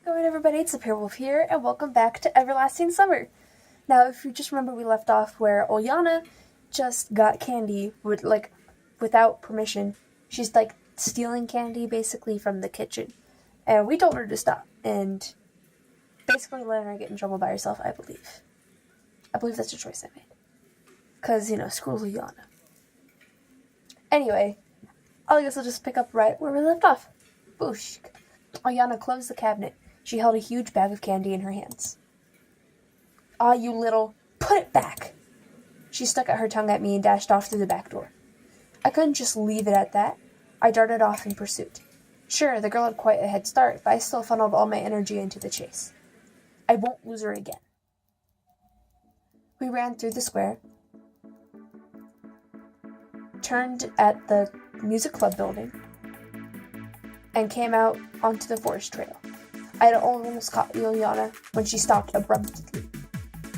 Going everybody, it's Pt.11 here, and welcome back to Everlasting Summer. Now, if you just remember, we left off where Olyana just got candy without permission. She's stealing candy basically from the kitchen, and we told her to stop, and basically letting her get in trouble by herself. I believe that's a choice I made, cause screw Olyana. Anyway, I guess I'll just pick up right where we left off. Boosh. Olyana closed the cabinet. She held a huge bag of candy in her hands. "Ah, you little... Put it back!" She stuck out her tongue at me and dashed off through the back door. I couldn't just leave it at that. I darted off in pursuit. Sure, the girl had quite a head start, but I still funneled all my energy into the chase. I won't lose her again. We ran through the square, turned at the music club building, and came out onto the forest trail. I had almost caught Olyana when she stopped abruptly.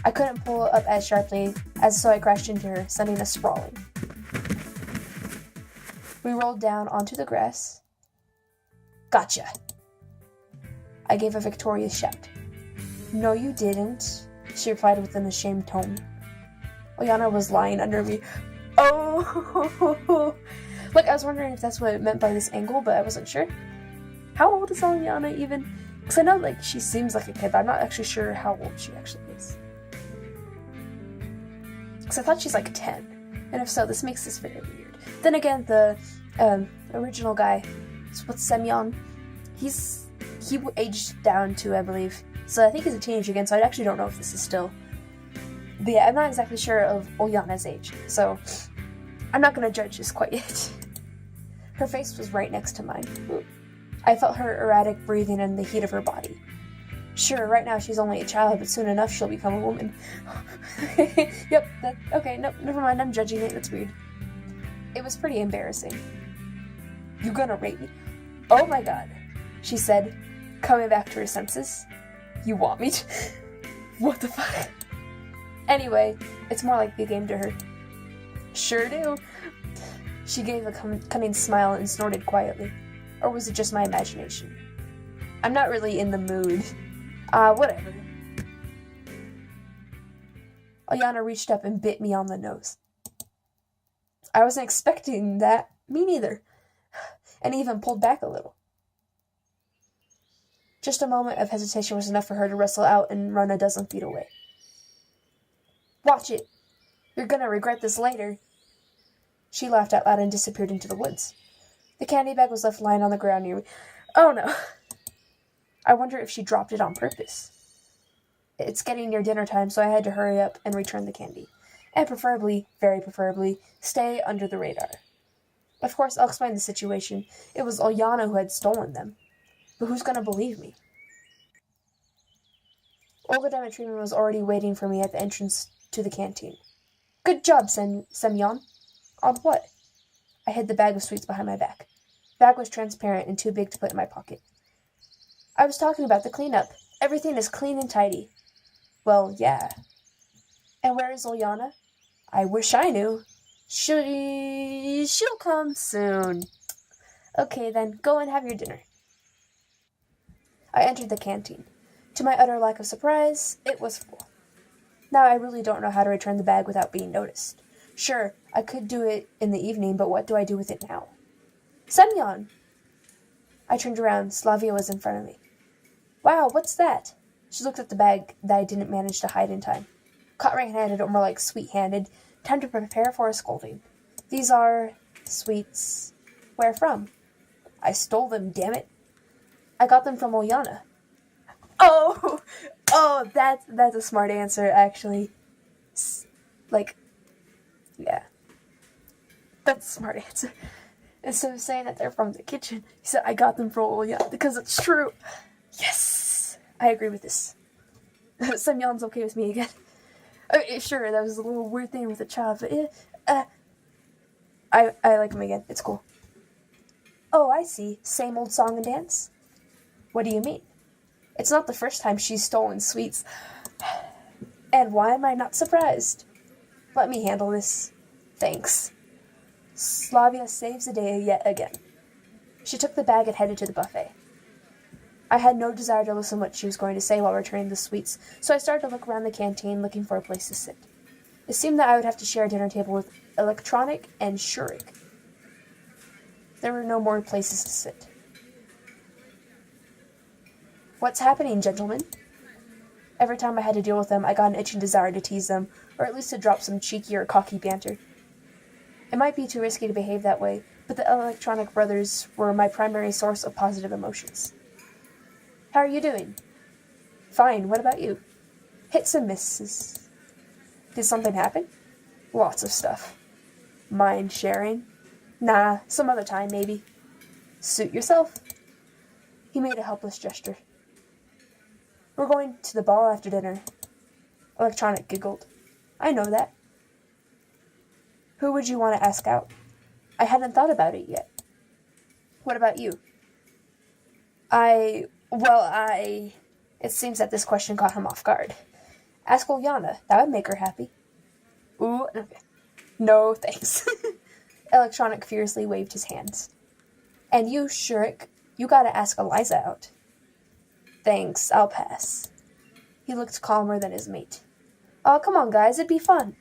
I couldn't pull up as sharply, so I crashed into her, sending us sprawling. We rolled down onto the grass. "Gotcha!" I gave a victorious shout. "No, you didn't," she replied with an ashamed tone. Olyana was lying under me. Oh! I was wondering if that's what it meant by this angle, but I wasn't sure. How old is Olyana even? Because I know, she seems like a kid, but I'm not actually sure how old she actually is. Because I thought she's 10. And if so, this makes this very weird. Then again, the original guy, what's Semyon? He aged down too, I believe. So I think he's a teenager again, so I actually don't know if this is still... But yeah, I'm not exactly sure of Olyana's age, so I'm not going to judge this quite yet. Her face was right next to mine. I felt her erratic breathing and the heat of her body. Sure, right now she's only a child, but soon enough she'll become a woman. Yep, okay, nope, never mind, I'm judging it, that's weird. It was pretty embarrassing. "You gonna rape me?" "Oh my god," she said, coming back to her senses. "You want me to?" What the fuck? Anyway, it's more like the game to her. "Sure do." She gave a cunning smile and snorted quietly. Or was it just my imagination? I'm not really in the mood. Whatever. Olyana reached up and bit me on the nose. I wasn't expecting that. Me neither. And even pulled back a little. Just a moment of hesitation was enough for her to wrestle out and run a dozen feet away. "Watch it. You're gonna regret this later." She laughed out loud and disappeared into the woods. The candy bag was left lying on the ground near me. Oh no. I wonder if she dropped it on purpose. It's getting near dinner time, so I had to hurry up and return the candy. And preferably, very preferably, stay under the radar. Of course, I'll explain the situation. It was Olyana who had stolen them. But who's gonna believe me? Olga Dimitrievna was already waiting for me at the entrance to the canteen. "Good job, Semyon." "On what?" I hid the bag of sweets behind my back. The bag was transparent and too big to put in my pocket. "I was talking about the cleanup. Everything is clean and tidy." "Well, yeah." "And where is Olyana?" "I wish I knew." She'll come soon." "Okay, then, go and have your dinner." I entered the canteen. To my utter lack of surprise, it was full. Now I really don't know how to return the bag without being noticed. Sure, I could do it in the evening, but what do I do with it now? "Semyon!" I turned around. Slavia was in front of me. "Wow, what's that?" She looked at the bag that I didn't manage to hide in time. Caught right-handed, or more like sweet-handed. Time to prepare for a scolding. "These are... sweets... Where from?" "I stole them, damn it." "I got them from Olyana." Oh, that's a smart answer, actually. Yeah. That's a smart answer. Instead of saying that they're from the kitchen, he said, "I got them from Olyana," because it's true. Yes! I agree with this. Semyon's okay with me again. Okay, sure, that was a little weird thing with a child, but I like him again. It's cool. "Oh, I see. Same old song and dance?" "What do you mean?" "It's not the first time she's stolen sweets. And why am I not surprised?" "Let me handle this." "Thanks." Slavia saves the day yet again. She took the bag and headed to the buffet. I had no desire to listen to what she was going to say while returning the sweets, so I started to look around the canteen looking for a place to sit. It seemed that I would have to share a dinner table with Electronic and Shurik. There were no more places to sit. What's happening, gentlemen? Every time I had to deal with them, I got an itching desire to tease them, or at least to drop some cheeky or cocky banter. It might be too risky to behave that way, but the Electronic brothers were my primary source of positive emotions. How are you doing? Fine, what about you? Hits and misses. Did something happen? Lots of stuff. Mind sharing? Nah, some other time, maybe. Suit yourself. He made a helpless gesture. We're going to the ball after dinner. Electronic giggled. I know that. Who would you want to ask out? I hadn't thought about it yet. What about you? It seems that this question caught him off guard. Ask Olyana. That would make her happy. Ooh, okay. No, thanks. Electronic fiercely waved his hands. And you, Shurik, you gotta ask Alisa out. Thanks, I'll pass. He looked calmer than his mate. Oh, come on, guys, it'd be fun.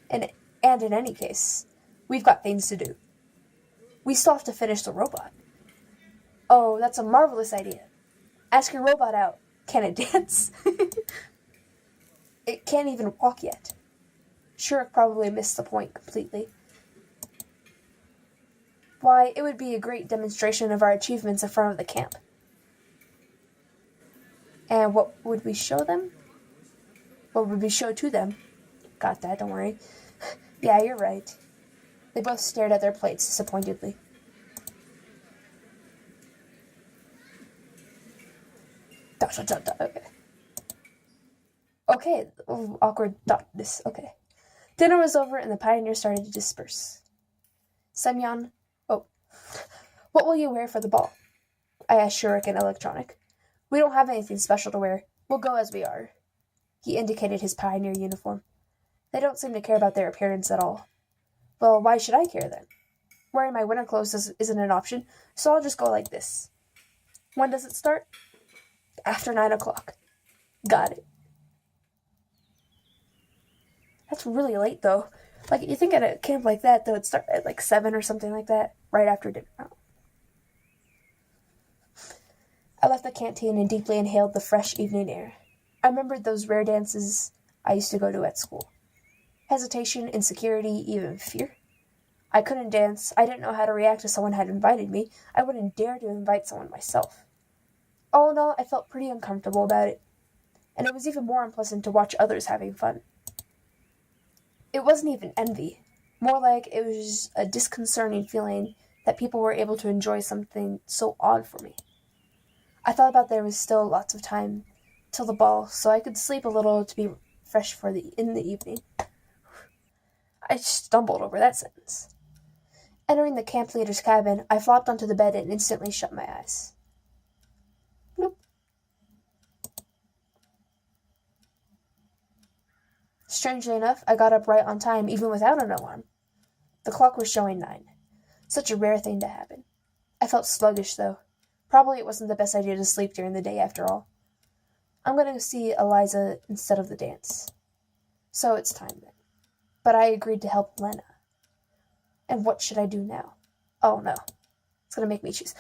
And in any case, we've got things to do. We still have to finish the robot. Oh, that's a marvelous idea. Ask your robot out. Can it dance? It can't even walk yet. Shurik probably missed the point completely. Why, it would be a great demonstration of our achievements in front of the camp. And what would we show them? What would we show to them? Got that, don't worry. Yeah, you're right. They both stared at their plates disappointedly. Okay. Okay, awkward this. Okay. Dinner was over and the pioneers started to disperse. Semyon, what will you wear for the ball? I asked Shurik and Electronic. We don't have anything special to wear. We'll go as we are. He indicated his pioneer uniform. They don't seem to care about their appearance at all. Well, why should I care then? Wearing my winter clothes isn't an option, so I'll just go like this. When does it start? After 9 o'clock. Got it. That's really late, though. Like, you think at a camp like that, though, it'd start at like 7 or something like that, right after dinner. Oh. I left the canteen and deeply inhaled the fresh evening air. I remembered those rare dances I used to go to at school. Hesitation, insecurity, even fear. I couldn't dance. I didn't know how to react if someone had invited me. I wouldn't dare to invite someone myself. All in all, I felt pretty uncomfortable about it. And it was even more unpleasant to watch others having fun. It wasn't even envy. More like it was a disconcerting feeling that people were able to enjoy something so odd for me. I thought about there was still lots of time till the ball, so I could sleep a little to be fresh in the evening. I stumbled over that sentence. Entering the camp leader's cabin, I flopped onto the bed and instantly shut my eyes. Nope. Strangely enough, I got up right on time, even without an alarm. The clock was showing 9. Such a rare thing to happen. I felt sluggish, though. Probably it wasn't the best idea to sleep during the day, after all. I'm going to see Alisa instead of the dance. So it's time, then. But I agreed to help Lena. And what should I do now? Oh, no. It's going to make me choose.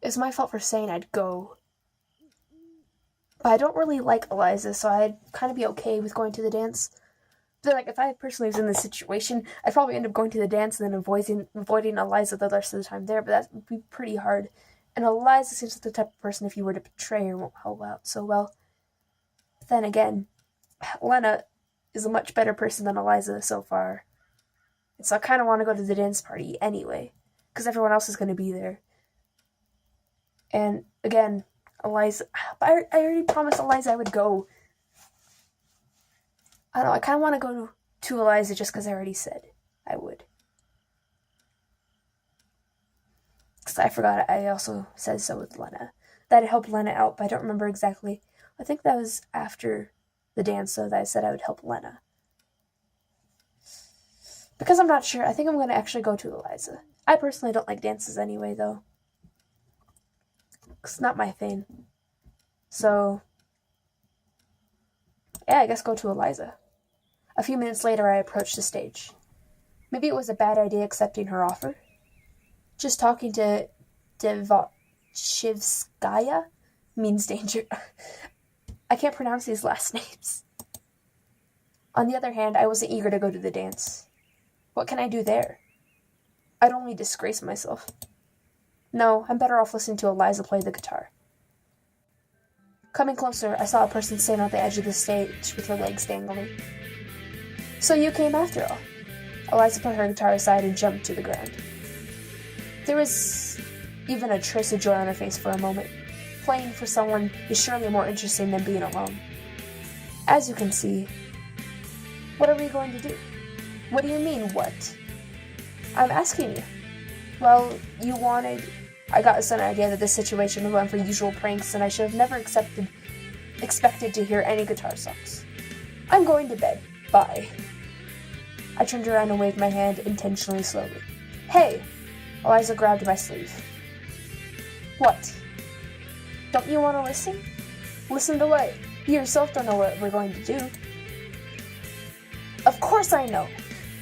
It's my fault for saying I'd go. But I don't really like Alisa, so I'd kind of be okay with going to the dance. But like, if I personally was in this situation, I'd probably end up going to the dance and then avoiding Alisa the rest of the time there, but that would be pretty hard. And Alisa seems like the type of person, if you were to betray her, won't help out so well. But then again, Lena is a much better person than Alisa so far. And so I kind of want to go to the dance party anyway, because everyone else is going to be there. And again, Alisa, I already promised Alisa I would go. I don't know, I kind of want to go to Alisa just because I already said I would. Because I forgot I also said so with Lena. That I'd help Lena out, but I don't remember exactly. I think that was after the dance, so that I said I would help Lena. Because I'm not sure, I think I'm going to actually go to Alisa. I personally don't like dances anyway, though. It's not my thing. So, yeah, I guess go to Alisa. A few minutes later, I approached the stage. Maybe it was a bad idea accepting her offer. Just talking to Devotchivskaya means danger. I can't pronounce these last names. On the other hand, I wasn't eager to go to the dance. What can I do there? I'd only disgrace myself. No, I'm better off listening to Alisa play the guitar. Coming closer, I saw a person standing at the edge of the stage with her legs dangling. So you came after all. Alisa put her guitar aside and jumped to the ground. There was even a trace of joy on her face for a moment. Playing for someone is surely more interesting than being alone. As you can see, what are we going to do? What do you mean, what? I'm asking you. Well, you wanted... I got a sudden idea that this situation was one for usual pranks, and I should have never expected to hear any guitar songs. I'm going to bed. Bye. I turned around and waved my hand intentionally slowly. Hey! Alisa grabbed my sleeve. What? Don't you want to listen? Listen to what? You yourself don't know what we're going to do. Of course I know!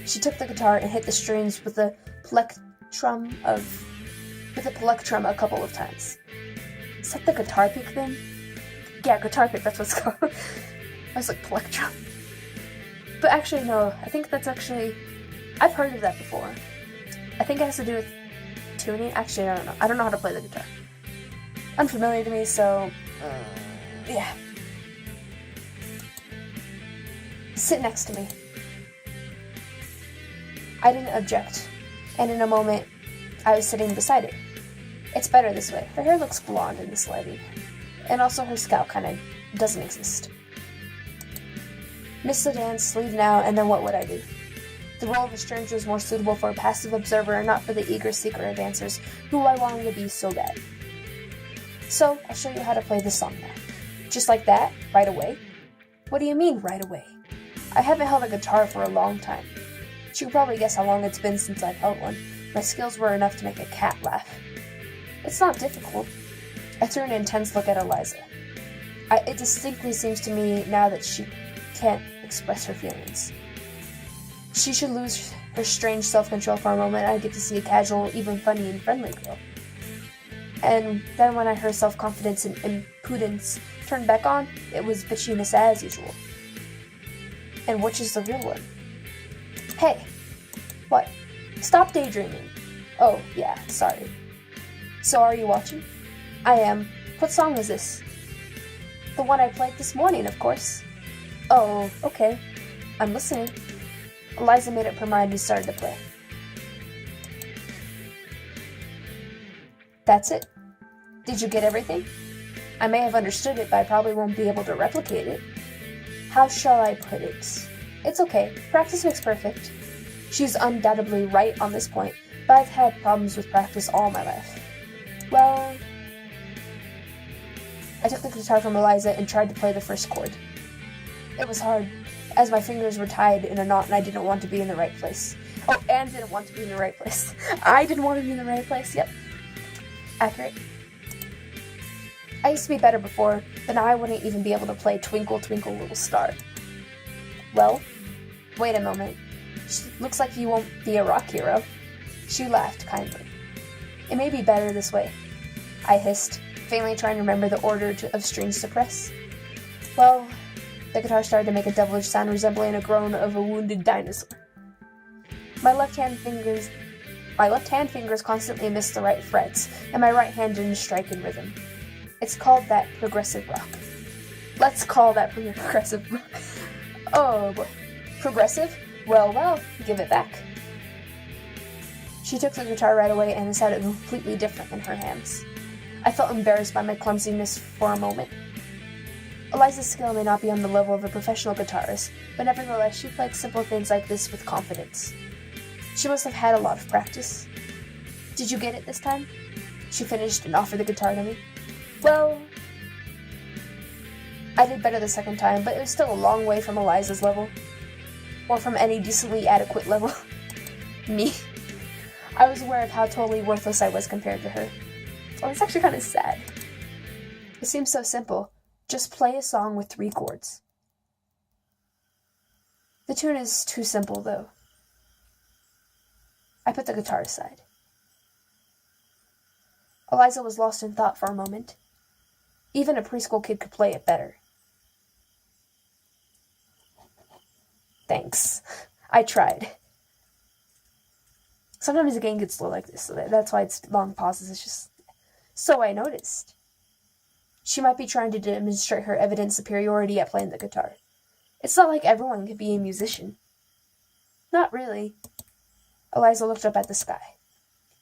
She took the guitar and hit the strings with a plectrum a couple of times. Is that the guitar pick thing? Yeah, guitar pick, that's what it's called. I was like, plectrum. But actually, no, I think that's actually... I've heard of that before. I think it has to do with tuning. Actually, I don't know. I don't know how to play the guitar. Unfamiliar to me, so... yeah. Sit next to me. I didn't object, and in a moment, I was sitting beside her. It's better this way. Her hair looks blonde in this lighting, and also her scalp kind of doesn't exist. Miss the dance, leave now, and then what would I do? The role of a stranger is more suitable for a passive observer and not for the eager seeker of dancers who I wanted to be so bad. So, I'll show you how to play this song now. Just like that, right away. What do you mean, right away? I haven't held a guitar for a long time. You can probably guess how long it's been since I've held one. My skills were enough to make a cat laugh. It's not difficult. I threw an intense look at Alisa. It distinctly seems to me now that she can't express her feelings. She should lose her strange self-control for a moment and I get to see a casual, even funny and friendly girl. And then when her self-confidence and impudence turned back on, it was bitchiness as usual. And which is the real one? Hey! What? Stop daydreaming. Oh, yeah, sorry. So are you watching? I am. What song is this? The one I played this morning, of course. Oh, okay. I'm listening. Alisa made up her mind and started to play. That's it. Did you get everything? I may have understood it, but I probably won't be able to replicate it. How shall I put it? It's okay. Practice makes perfect. She's undoubtedly right on this point, but I've had problems with practice all my life. Well... I took the guitar from Alisa and tried to play the first chord. It was hard, as my fingers were tied in a knot and I didn't want to be in the right place. Oh, and didn't want to be in the right place. I didn't want to be in the right place, yep. Accurate. I used to be better before, but now I wouldn't even be able to play Twinkle Twinkle Little Star. Well, wait a moment. Looks like you won't be a rock hero. She laughed kindly. It may be better this way, I hissed, faintly trying to remember the order of strings to press. Well, the guitar started to make a devilish sound resembling a groan of a wounded dinosaur. My left hand fingers constantly missed the right frets, and my right hand didn't strike in rhythm. It's called that progressive rock. Let's call that progressive rock. Oh boy. Progressive? Well, give it back. She took the guitar right away and it sounded completely different in her hands. I felt embarrassed by my clumsiness for a moment. Alisa's skill may not be on the level of a professional guitarist, but nevertheless she played simple things like this with confidence. She must have had a lot of practice. Did you get it this time? She finished and offered the guitar to me. Well, I did better the second time, but it was still a long way from Alisa's level. Or from any decently adequate level. Me. I was aware of how totally worthless I was compared to her. Oh, it's actually kind of sad. It seems so simple. Just play a song with 3 chords. The tune is too simple, though. I put the guitar aside. Alisa was lost in thought for a moment. Even a preschool kid could play it better. Thanks. I tried. Sometimes the game gets slow like this, so that's why it's long pauses. It's just... So I noticed. She might be trying to demonstrate her evident superiority at playing the guitar. It's not like everyone can be a musician. Not really. Alisa looked up at the sky.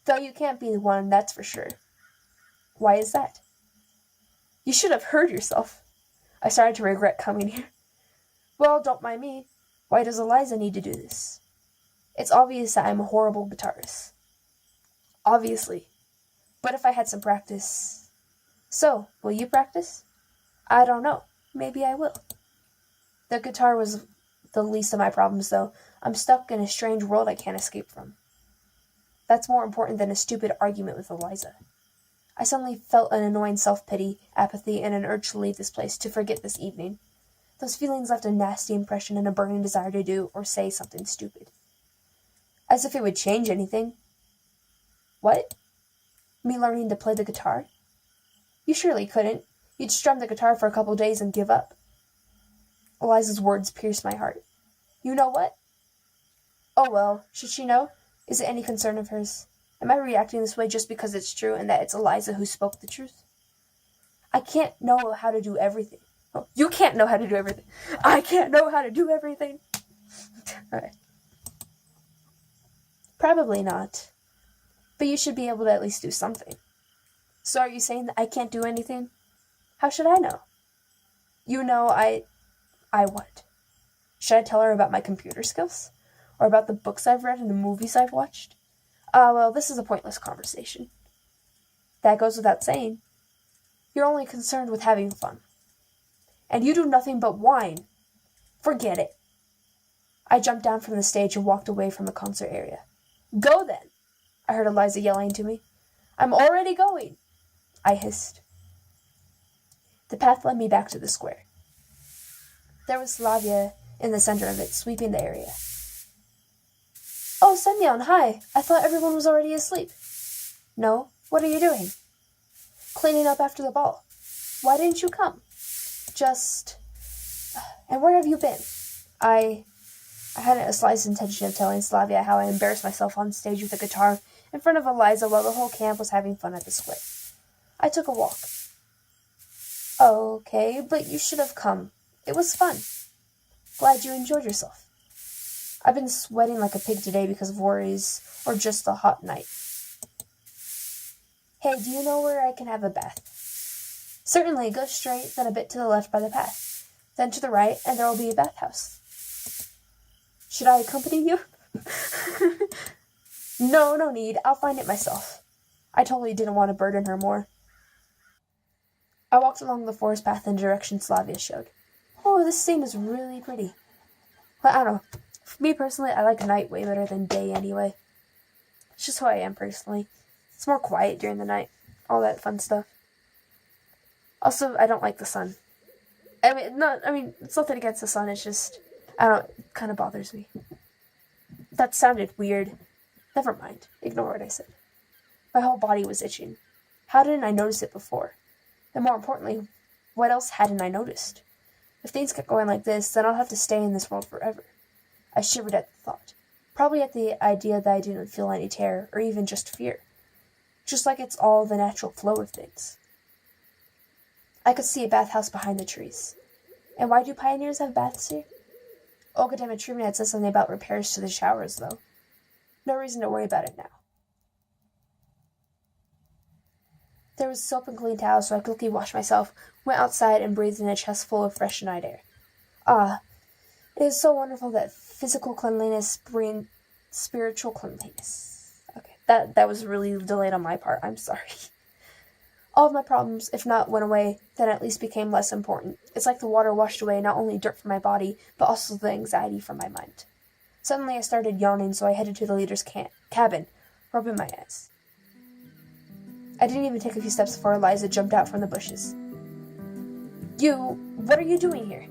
Though you can't be one, that's for sure. Why is that? You should have heard yourself. I started to regret coming here. Well, don't mind me. Why does Alisa need to do this? It's obvious that I'm a horrible guitarist. Obviously. But if I had some practice... So, will you practice? I don't know. Maybe I will. The guitar was the least of my problems, though. I'm stuck in a strange world I can't escape from. That's more important than a stupid argument with Alisa. I suddenly felt an annoying self-pity, apathy, and an urge to leave this place, to forget this evening. Those feelings left a nasty impression and a burning desire to do or say something stupid. As if it would change anything. What? Me learning to play the guitar? You surely couldn't. You'd strum the guitar for a couple days and give up. Elisa's words pierced my heart. You know what? Oh well, should she know? Is it any concern of hers? Am I reacting this way just because it's true and that it's Alisa who spoke the truth? I can't know how to do everything. Oh, you can't know how to do everything. I can't know how to do everything. Okay. Probably not. But you should be able to at least do something. So are you saying that I can't do anything? How should I know? You know, I what? Should I tell her about my computer skills? Or about the books I've read and the movies I've watched? Well, this is a pointless conversation. That goes without saying. You're only concerned with having fun. And you do nothing but whine. Forget it. I jumped down from the stage and walked away from the concert area. Go then, I heard Alisa yelling to me. I'm already going, I hissed. The path led me back to the square. There was Slavia in the center of it, sweeping the area. Oh, Semyon, hi. I thought everyone was already asleep. No, what are you doing? Cleaning up after the ball. Why didn't you come? Just... And where have you been? I hadn't a slightest intention of telling Slavia how I embarrassed myself on stage with a guitar in front of Alisa while the whole camp was having fun at the square. I took a walk. Okay, but you should have come. It was fun. Glad you enjoyed yourself. I've been sweating like a pig today because of worries or just a hot night. Hey, do you know where I can have a bath? Certainly, go straight, then a bit to the left by the path. Then to the right, and there will be a bathhouse. Should I accompany you? No need. I'll find it myself. I totally didn't want to burden her more. I walked along the forest path in the direction Slavia showed. Oh, this scene is really pretty. But I don't know. For me personally, I like night way better than day anyway. It's just who I am personally. It's more quiet during the night. All that fun stuff. Also, I don't like the sun. It's nothing against the sun, it's just, it kind of bothers me. That sounded weird. Never mind. Ignore what I said. My whole body was itching. How didn't I notice it before? And more importantly, what else hadn't I noticed? If things kept going like this, then I'll have to stay in this world forever. I shivered at the thought. Probably at the idea that I didn't feel any terror, or even just fear. Just like it's all the natural flow of things. I could see a bathhouse behind the trees. And why do pioneers have baths here? Academic treatment had said something about repairs to the showers, though. No reason to worry about it now. There was soap and clean towels, so I quickly washed myself, went outside, and breathed in a chest full of fresh night air. It is so wonderful that physical cleanliness brings spiritual cleanliness. Okay, that was really delayed on my part. I'm sorry. All of my problems, if not went away, then at least became less important. It's like the water washed away not only dirt from my body, but also the anxiety from my mind. Suddenly I started yawning, so I headed to the leader's cabin, rubbing my eyes. I didn't even take a few steps before Alisa jumped out from the bushes. What are you doing here?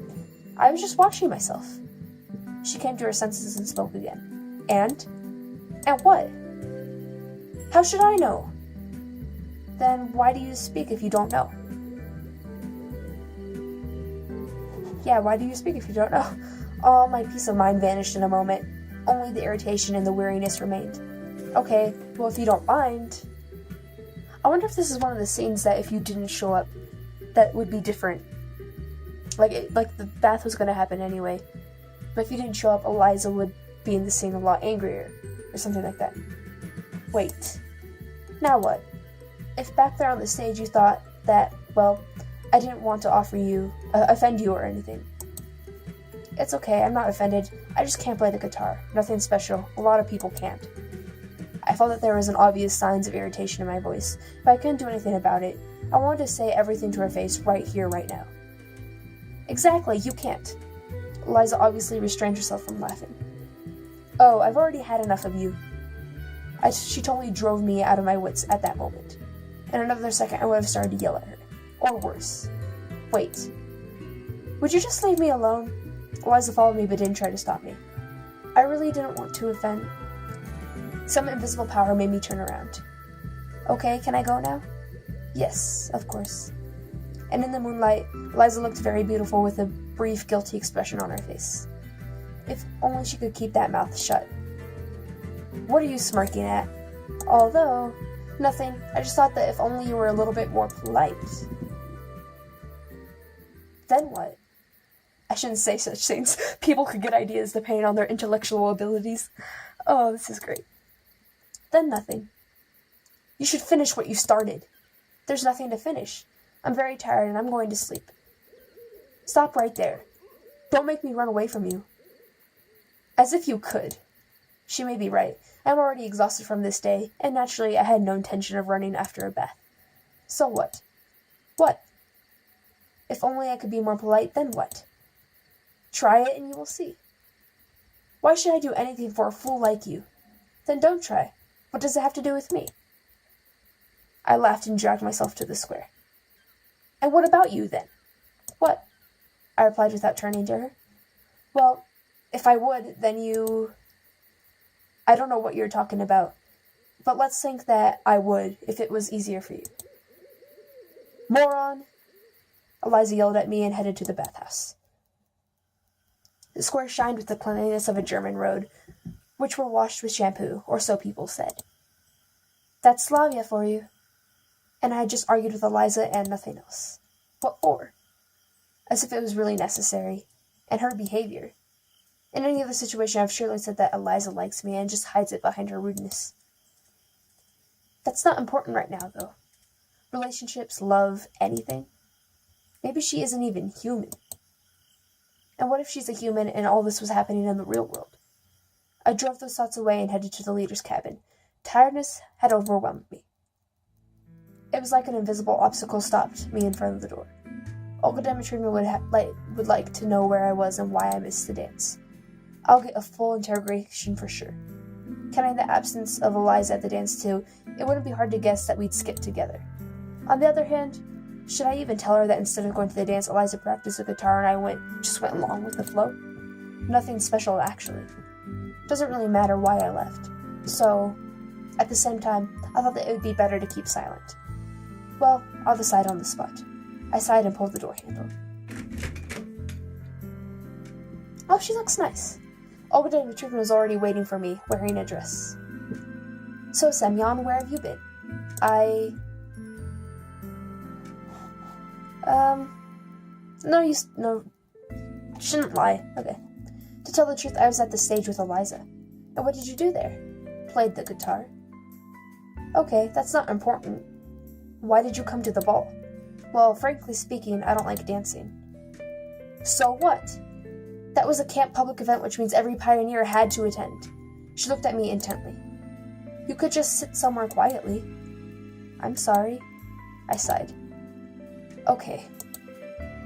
I was just washing myself. She came to her senses and spoke again. And what? How should I know? Then why do you speak if you don't know? Yeah, why do you speak if you don't know? All my peace of mind vanished in a moment. Only the irritation and the weariness remained. Okay, well, if you don't mind... I wonder if this is one of the scenes that if you didn't show up, that would be different. Like the bath was going to happen anyway. But if you didn't show up, Alisa would be in the scene a lot angrier. Or something like that. Wait. Now what? If back there on the stage you thought that, well, I didn't want to offend you or anything. It's okay, I'm not offended. I just can't play the guitar. Nothing special. A lot of people can't. I felt that there was an obvious signs of irritation in my voice, but I couldn't do anything about it. I wanted to say everything to her face right here, right now. Exactly, you can't. Alisa obviously restrained herself from laughing. Oh, I've already had enough of you. She totally drove me out of my wits at that moment. In another second, I would have started to yell at her. Or worse. Wait. Would you just leave me alone? Alisa followed me but didn't try to stop me. I really didn't want to offend. Some invisible power made me turn around. Okay, can I go now? Yes, of course. And in the moonlight, Alisa looked very beautiful with a brief, guilty expression on her face. If only she could keep that mouth shut. What are you smirking at? Although, nothing. I just thought that if only you were a little bit more polite. Then what? I shouldn't say such things. People could get ideas depending on their intellectual abilities. Oh, this is great. Then nothing. You should finish what you started. There's nothing to finish. I'm very tired and I'm going to sleep. Stop right there. Don't make me run away from you. As if you could. She may be right. I'm already exhausted from this day, and naturally I had no intention of running after a bath. So what? What? If only I could be more polite, then what? Try it and you will see. Why should I do anything for a fool like you? Then don't try. What does it have to do with me? I laughed and dragged myself to the square. And what about you, then? What? I replied without turning to her. Well, if I would, then you... I don't know what you're talking about, but let's think that I would if it was easier for you. Moron! Alisa yelled at me and headed to the bathhouse. The square shined with the cleanliness of a German road, which were washed with shampoo, or so people said. That's Slavia for you. And I had just argued with Alisa and nothing else. What for? As if it was really necessary. And her behavior. In any other situation, I've surely said that Alisa likes me and just hides it behind her rudeness. That's not important right now, though. Relationships, love, anything. Maybe she isn't even human. And what if she's a human and all this was happening in the real world? I drove those thoughts away and headed to the leader's cabin. Tiredness had overwhelmed me. It was like an invisible obstacle stopped me in front of the door. Olga Dimitrievna would like to know where I was and why I missed the dance. I'll get a full interrogation for sure. Counting the absence of Alisa at the dance too, it wouldn't be hard to guess that we'd skip together. On the other hand, should I even tell her that instead of going to the dance, Alisa practiced the guitar and I just went along with the flow? Nothing special, actually. Doesn't really matter why I left. So, at the same time, I thought that it would be better to keep silent. Well, I'll decide on the spot. I sighed and pulled the door handle. Oh, she looks nice. Olga Dimitrievna was already waiting for me, wearing a dress. So, Semyon, where have you been? No, shouldn't lie. Okay. To tell the truth, I was at the stage with Alisa. And what did you do there? Played the guitar. Okay, that's not important. Why did you come to the ball? Well, frankly speaking, I don't like dancing. So what? That was a camp public event, which means every pioneer had to attend. She looked at me intently. You could just sit somewhere quietly. I'm sorry. I sighed. Okay.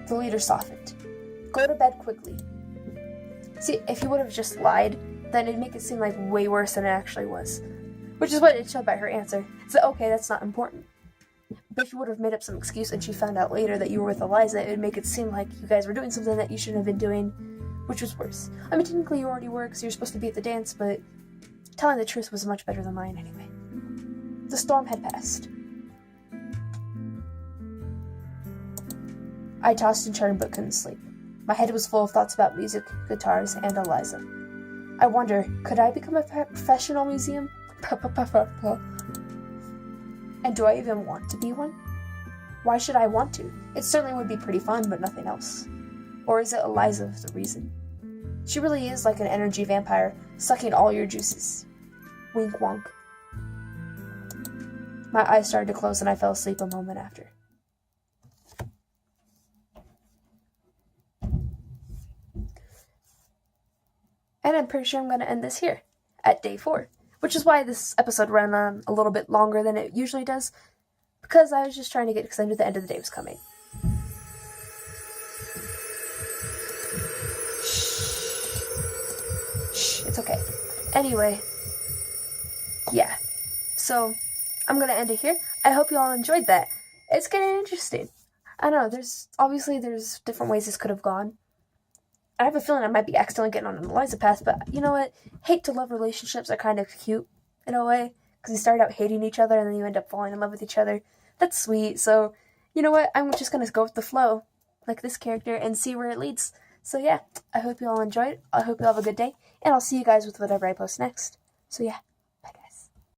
The leader softened. Go to bed quickly. See, if you would have just lied, then it'd make it seem like way worse than it actually was. Which is what it showed by her answer. So, okay, that's not important. But if you would have made up some excuse and she found out later that you were with Alisa, it would make it seem like you guys were doing something that you shouldn't have been doing, which was worse. I mean, technically you already were, because you were supposed to be at the dance, but telling the truth was much better than lying anyway. The storm had passed. I tossed and turned but couldn't sleep. My head was full of thoughts about music, guitars, and Alisa. I wonder, could I become a professional museum? And do I even want to be one? Why should I want to? It certainly would be pretty fun, but nothing else. Or is it Alisa the reason? She really is like an energy vampire, sucking all your juices. Wink wonk. My eyes started to close and I fell asleep a moment after. And I'm pretty sure I'm going to end this here, at day 4. Which is why this episode ran on a little bit longer than it usually does. Because I was just trying to because I knew the end of the day was coming. Shh, it's okay. Anyway, yeah. So, I'm going to end it here. I hope you all enjoyed that. It's getting interesting. I don't know, there's different ways this could have gone. I have a feeling I might be accidentally getting on an Alisa path, but you know what? Hate to love relationships are kind of cute in a way, because you start out hating each other and then you end up falling in love with each other. That's sweet. So, you know what? I'm just going to go with the flow, like this character, and see where it leads. So yeah, I hope you all enjoyed. I hope you all have a good day, and I'll see you guys with whatever I post next. So yeah.